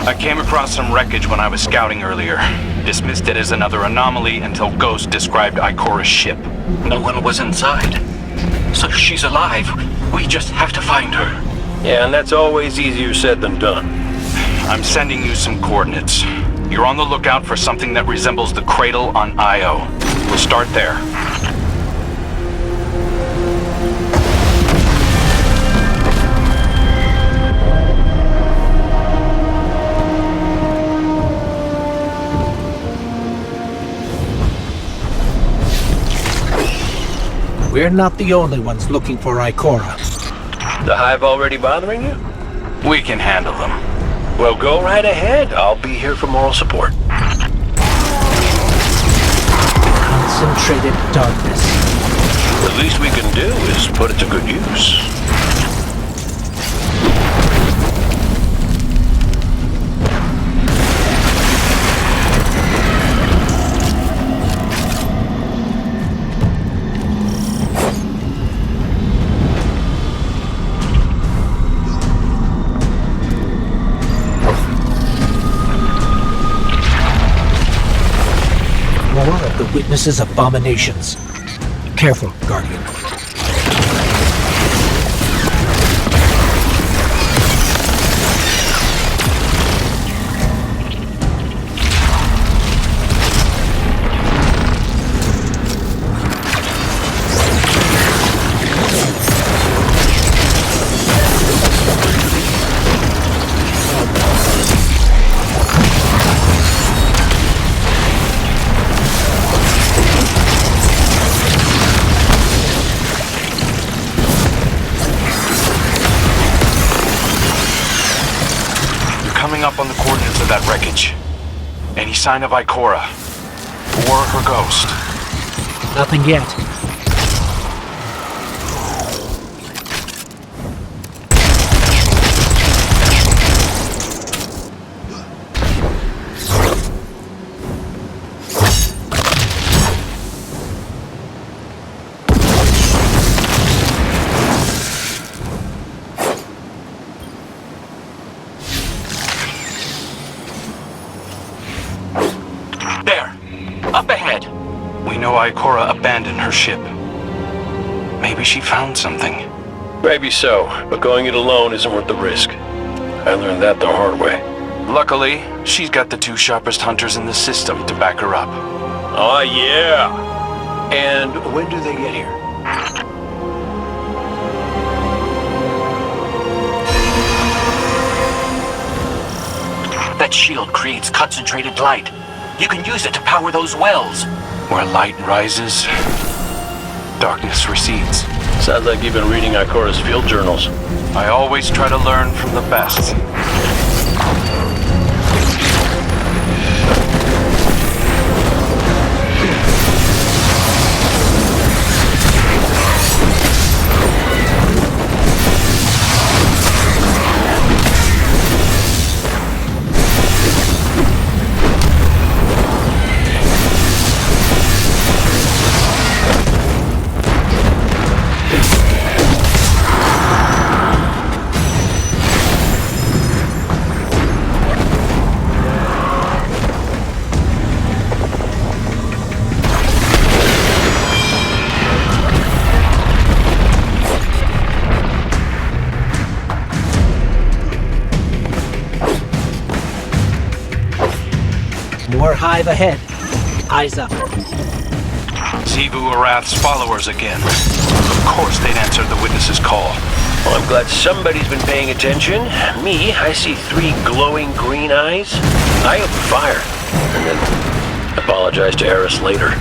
I came across some wreckage when I was scouting earlier. Dismissed it as another anomaly until Ghost described Ikora's ship. No one was inside. So she's alive. We just have to find her. Yeah, and that's always easier said than done. I'm sending you some coordinates. You're on the lookout for something that resembles the cradle on Io. We'll start there. We're not the only ones looking for Ikora. The Hive already bothering you? We can handle them. Well, go right ahead. I'll be here for moral support. Concentrated darkness. The least we can do is put it to good use. More of the witness's abominations. Careful, Guardian. Up on the coordinates of that wreckage. Any sign of Ikora? Or her ghost? Nothing yet. Up ahead. We know Ikora abandoned her ship. Maybe she found something. Maybe so, but going it alone isn't worth the risk. I learned that the hard way. Luckily, she's got the two sharpest hunters in the system to back her up. Oh, yeah! And when do they get here? That shield creates concentrated light. You can use it to power those wells. Where light rises, darkness recedes. Sounds like you've been reading Ikora's field journals. I always try to learn from the best. More Hive ahead. Eyes up. Xivu Arath's followers again. Of course they'd answer the witness's call. Well, I'm glad somebody's been paying attention. Me, I see 3 glowing green eyes. I open fire, and then apologize to Eris later.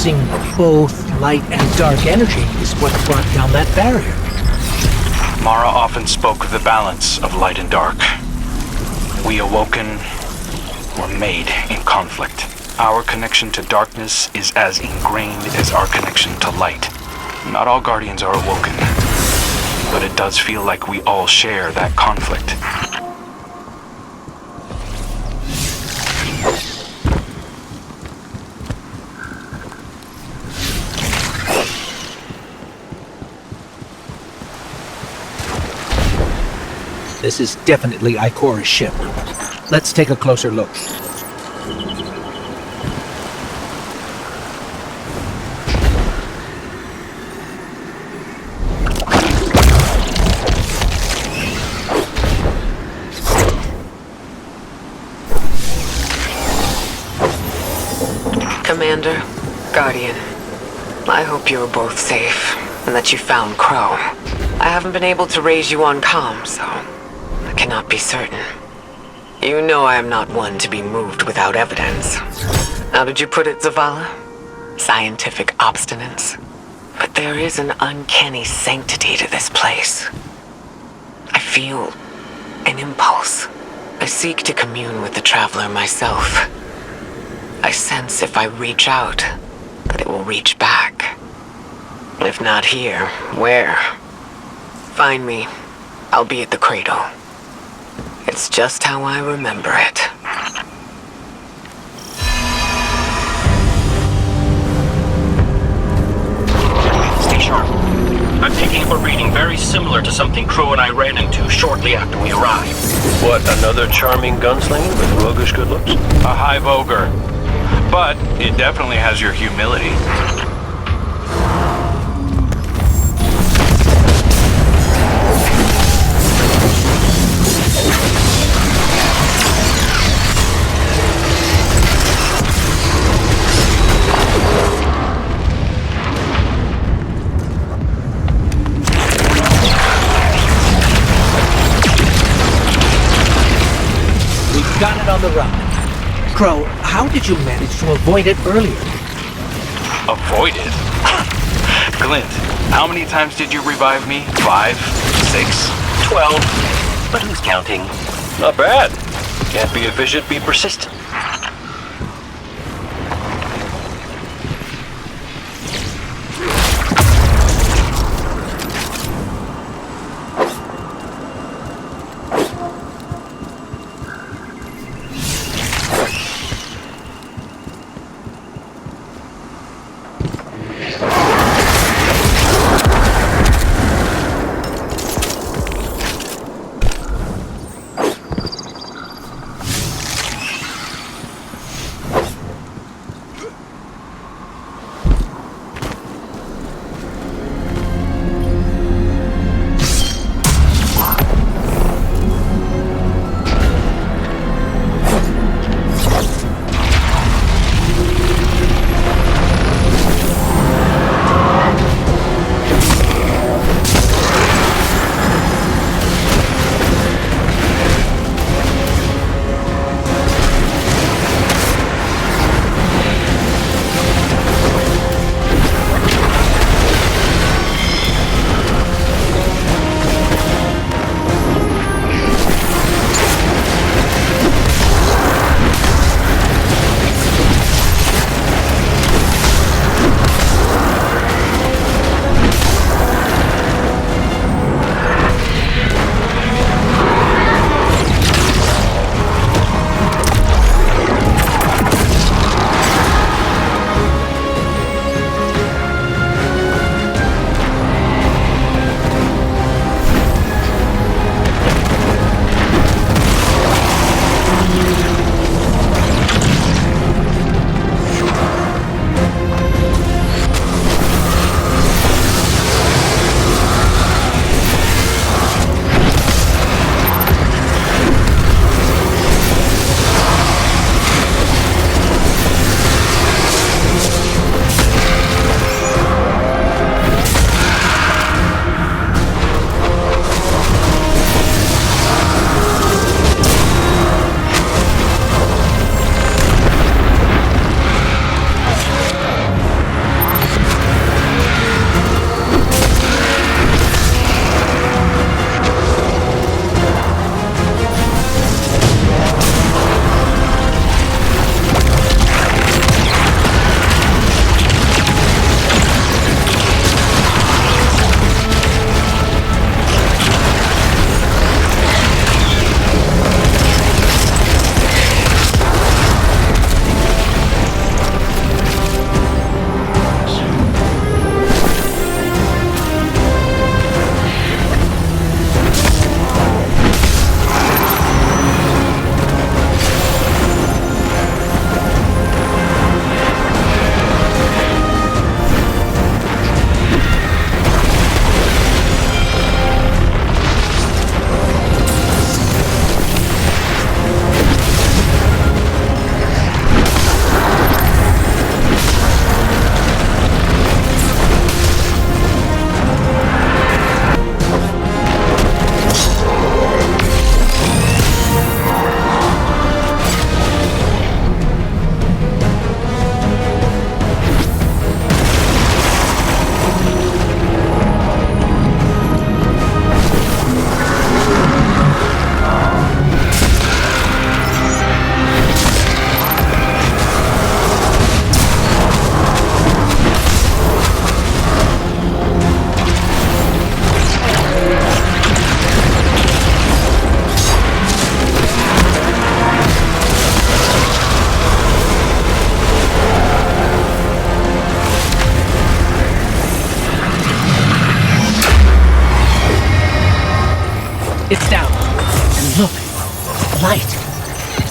using both light and dark energy is what brought down that barrier. Mara often spoke of the balance of light and dark. We awoken were made in conflict. Our connection to darkness is as ingrained as our connection to light. Not all Guardians are awoken, but it does feel like we all share that conflict. This is definitely Ikora's ship. Let's take a closer look. Commander, Guardian, I hope you are both safe, and that you found Crow. I haven't been able to raise you on comm, so I cannot be certain. You know I am not one to be moved without evidence. How did you put it, Zavala? Scientific obstinance. But there is an uncanny sanctity to this place. I feel an impulse. I seek to commune with the Traveler myself. I sense if I reach out, that it will reach back. If not here, where? Find me. I'll be at the cradle. It's just how I remember it. Stay sharp. I'm taking up a reading very similar to something Crow and I ran into shortly after we arrived. What, another charming gunslinger with roguish good looks? A hive ogre. But it definitely has your humility. We've got it on the run. Crow, how did you manage to avoid it earlier? Avoid it? Glint, how many times did you revive me? 5? 6? 12. But who's counting? Not bad. Can't be efficient, be persistent.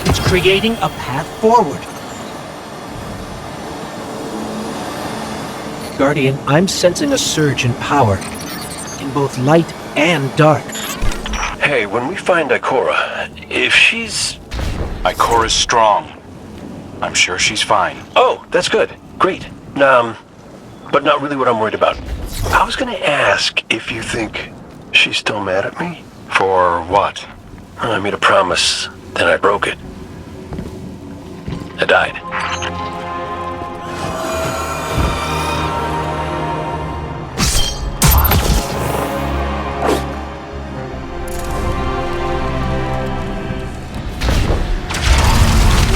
It's creating a path forward. Guardian, I'm sensing a surge in power. In both light and dark. Hey, when we find Ikora, if she's... Ikora's strong. I'm sure she's fine. Oh, that's good. Great. But not really what I'm worried about. I was gonna ask if you think she's still mad at me? For what? I made a promise, then I broke it. I died.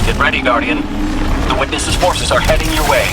Get ready, Guardian. The Witness's forces are heading your way.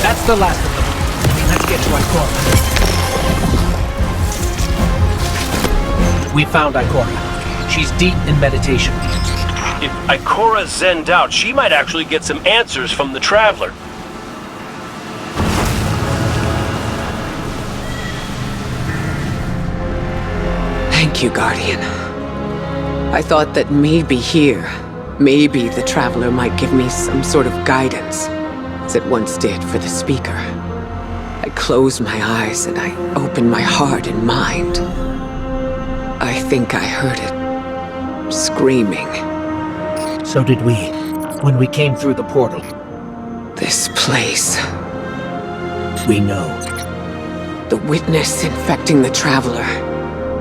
That's the last of them. Let's get to Ikora. We found Ikora. She's deep in meditation. If Ikora zenned out, she might actually get some answers from the Traveler. Thank you, Guardian. I thought that maybe here, maybe the Traveler might give me some sort of guidance, as it once did for the Speaker. I closed my eyes and I opened my heart and mind. I think I heard it screaming. So did we, when we came through the portal. This place. We know. The Witness infecting the Traveler.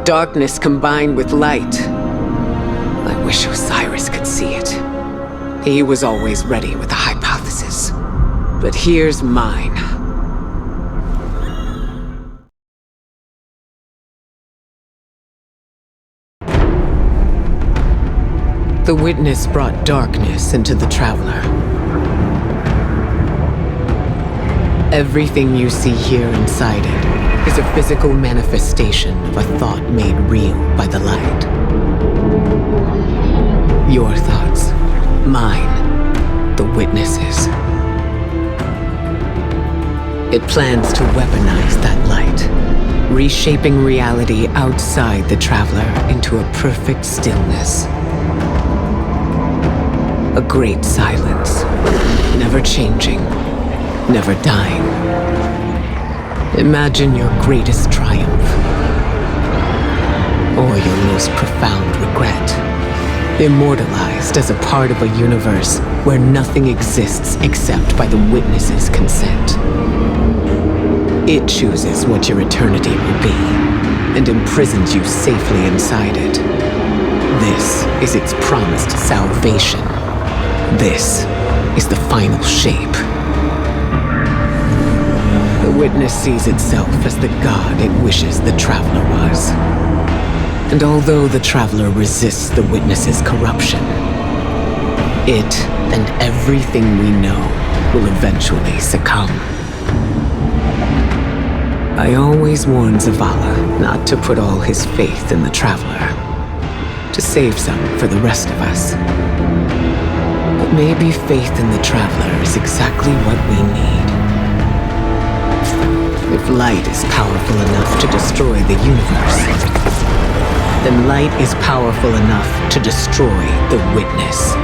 Darkness combined with light. I wish Osiris could see it. He was always ready with a hypothesis. But here's mine. The Witness brought darkness into the Traveler. Everything you see here inside it is a physical manifestation of a thought made real by the light. Your thoughts, mine, the Witness's. It plans to weaponize that light, reshaping reality outside the Traveler into a perfect stillness. A great silence, never changing, never dying. Imagine your greatest triumph, or your most profound regret, immortalized as a part of a universe where nothing exists except by the Witness's consent. It chooses what your eternity will be, and imprisons you safely inside it. This is its promised salvation. This is the final shape. The Witness sees itself as the god it wishes the Traveler was. And although the Traveler resists the Witness's corruption, it and everything we know will eventually succumb. I always warn Zavala not to put all his faith in the Traveler, to save some for the rest of us. But maybe faith in the Traveler is exactly what we need. If light is powerful enough to destroy the universe, then light is powerful enough to destroy the Witness.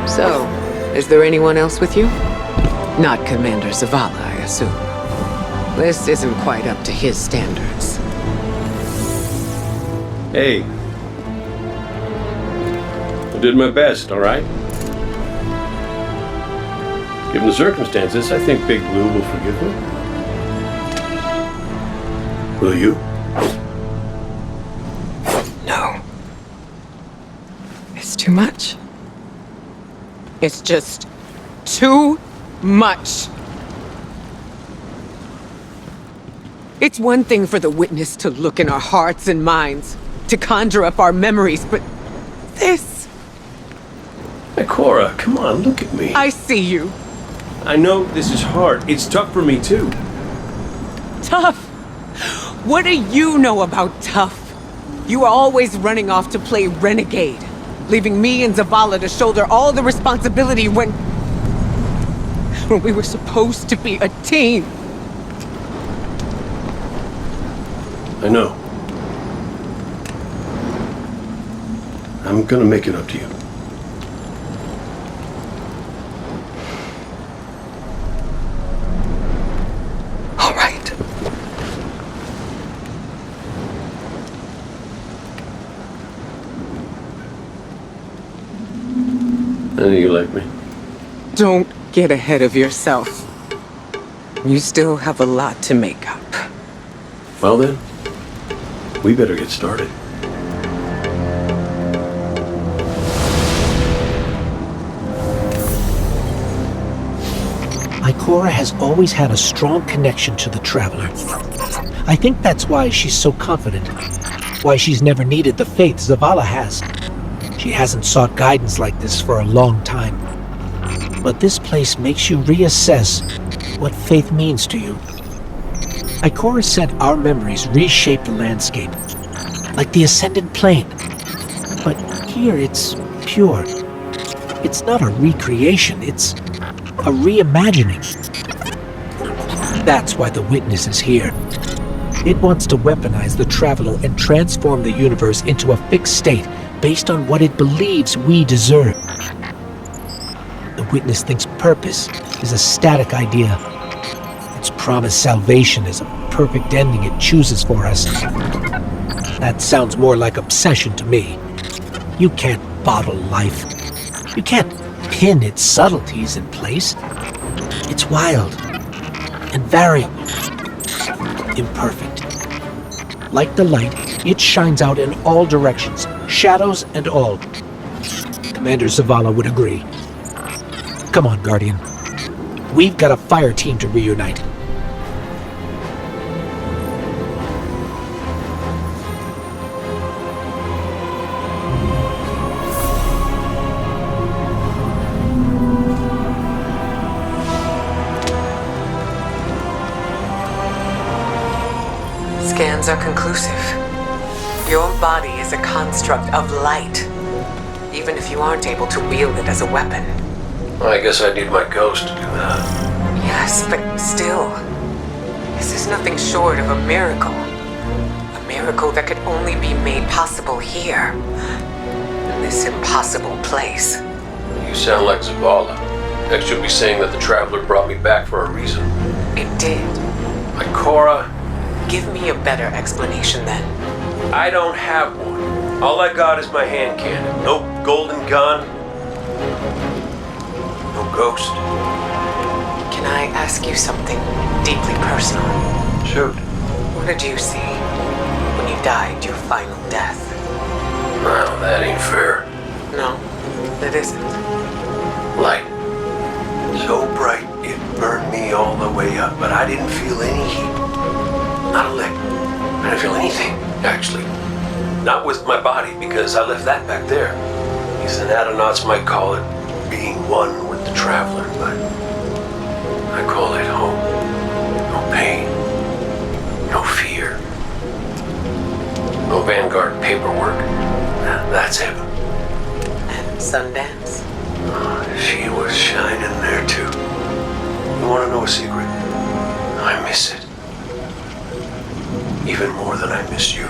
So, is there anyone else with you? Not Commander Zavala, I assume. This isn't quite up to his standards. Hey. I did my best, all right? Given the circumstances, I think Big Blue will forgive me. Will you? No. It's too much. It's just too much. It's one thing for the Witness to look in our hearts and minds, to conjure up our memories, but this... Hey, Cora, come on, look at me. I see you. I know this is hard. It's tough for me, too. Tough? What do you know about tough? You are always running off to play renegade, leaving me and Zavala to shoulder all the responsibility when we were supposed to be a team. I know. I'm gonna make it up to you. All right. I know you like me. Don't get ahead of yourself. You still have a lot to make up. Well then, we better get started. Ikora has always had a strong connection to the Traveler. I think that's why she's so confident. Why she's never needed the faith Zavala has. She hasn't sought guidance like this for a long time. But this place makes you reassess what faith means to you. Ikora said our memories reshape the landscape, like the ascended plane. But here it's pure. It's not a recreation, it's a reimagining. That's why the Witness is here. It wants to weaponize the Traveler and transform the universe into a fixed state based on what it believes we deserve. The Witness thinks purpose is a static idea. Its promised salvation is a perfect ending it chooses for us. That sounds more like obsession to me. You can't bottle life. You can't pin its subtleties in place. It's wild and variable, imperfect. Like the light, it shines out in all directions, shadows and all. Commander Zavala would agree. Come on, Guardian. We've got a fire team to reunite. Scans are conclusive. Your body is a construct of light, even if you aren't able to wield it as a weapon. I guess I need my ghost to do that. Yes, but still, this is nothing short of a miracle. A miracle that could only be made possible here, in this impossible place. You sound like Zavala. Next you'll be saying that the Traveler brought me back for a reason. It did. Like Cora? Give me a better explanation then. I don't have one. All I got is my hand cannon. No golden gun. No ghost. Can I ask you something deeply personal? Shoot. What did you see when you died your final death? Well, that ain't fair. No, it isn't. Light. So bright it burned me all the way up, but I didn't feel any heat. Not a lick. I didn't feel anything, actually. Not with my body, because I left that back there. These anatonautes might call it being one with the Traveler, but I call it home. No pain. No fear. No Vanguard paperwork. That's heaven. And Sundance? She was shining there, too. You want to know a secret? I miss it. Even more than I miss you.